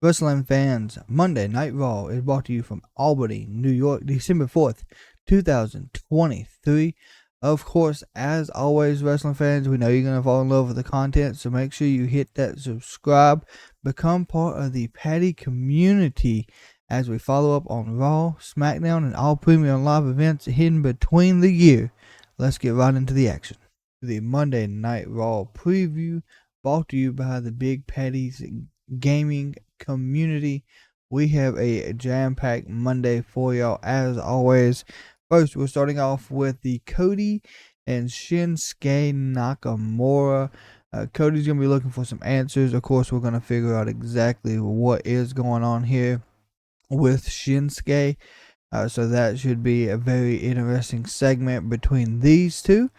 Wrestling fans, Monday Night Raw is brought to you from Albany, New York, December 4th, 2023. Of course, as always, wrestling fans, we know you're going to fall in love with the content, so make sure you hit that subscribe, become part of the Patty community as we follow up on Raw, SmackDown, and all premium live events hidden between the year. Let's get right into the action. The Monday Night Raw preview brought to you by the Bigpattysgaming community. We have a jam-packed Monday for y'all as always. First, we're starting off with the Cody and Shinsuke Nakamura. Cody's going to be looking for some answers. Of course, we're going to figure out exactly what is going on here with Shinsuke. So that should be a very interesting segment between these two.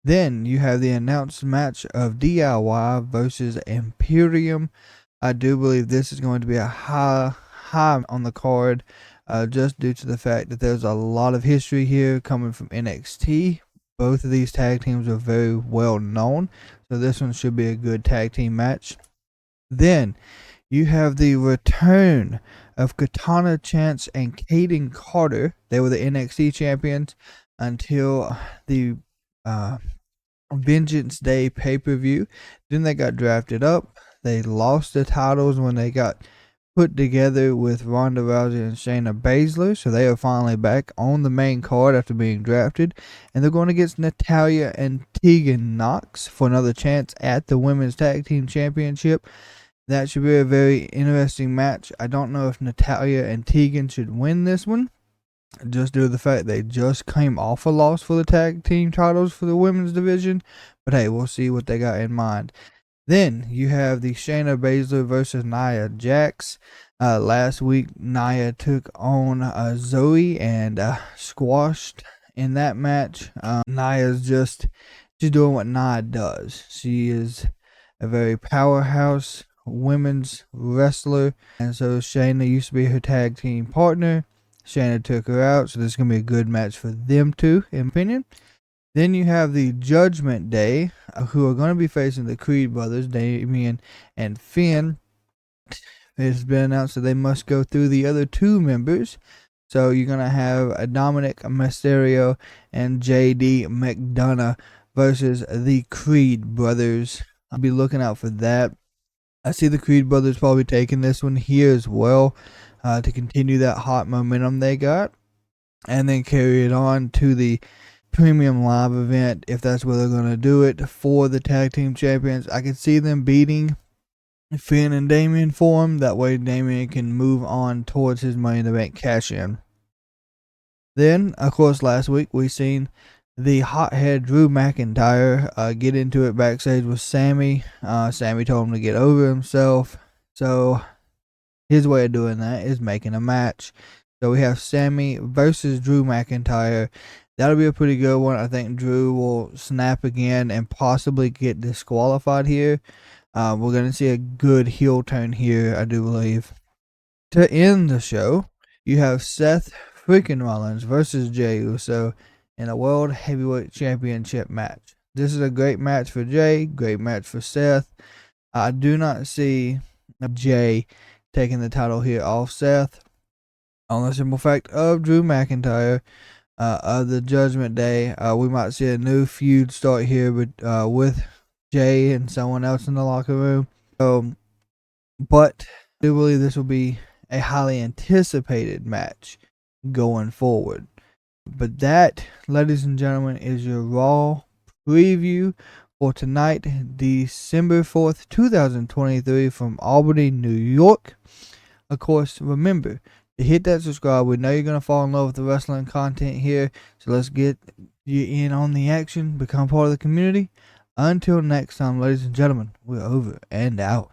Then you have the announced match of DIY versus Imperium. I do believe this is going to be a high on the card, just due to the fact that there's a lot of history here coming from NXT. Both of these tag teams are very well known, so this one should be a good tag team match. Then you have the return of Katana Chance and Kaden Carter. They were the NXT champions until the Vengeance Day pay-per-view. Then they got drafted up. They lost the titles when they got put together with Ronda Rousey and Shayna Baszler, so they are finally back on the main card after being drafted, and they're going against Natalya and Tegan Nox for another chance at the Women's Tag Team Championship. That should be a very interesting match. I don't know if Natalya and Tegan should win this one, just due to the fact they just came off a loss for the tag team titles for the women's division, but hey, we'll see what they got in mind. Then you have the Shayna Baszler versus Nia Jax. Last week, Nia took on Zoe and squashed in that match. Nia's she's doing what Nia does. She is a very powerhouse women's wrestler, and so Shayna used to be her tag team partner. Shayna took her out, so this is going to be a good match for them two, in my opinion. Then you have the Judgment Day, who are going to be facing the Creed brothers, Damian and Finn. It has been announced that they must go through the other two members. So you're going to have Dominic Mysterio and JD McDonough versus the Creed brothers. I'll be looking out for that. I see the Creed brothers probably taking this one here as well, to continue that hot momentum they got, and then carry it on to the premium live event if that's where they're going to do it for the tag team champions. I can see them beating Finn and Damian for them. That way Damian can move on towards his Money in the Bank cash in. Then, of course, last week we seen the hothead Drew McIntyre get into it backstage with Sammy. Sammy told him to get over himself, so his way of doing that is making a match. So we have Sammy versus Drew McIntyre. That'll be a pretty good one. I think Drew will snap again and possibly get disqualified here. We're going to see a good heel turn here, I do believe. To end the show, you have Seth freaking Rollins versus Jey Uso in a World Heavyweight Championship match. This is a great match for Jey, great match for Seth. I do not see Jey taking the title here off Seth, on the simple fact of Drew McIntyre. Of the Judgment Day, we might see a new feud start here with Jey and someone else in the locker room. But I do believe this will be a highly anticipated match going forward. But that, ladies and gentlemen, is your Raw preview for tonight, December 4th, 2023, from Albany, New York. Of course, remember to hit that subscribe. We know you're going to fall in love with the wrestling content here, so let's get you in on the action, become part of the community. Until next time, ladies and gentlemen, we're over and out.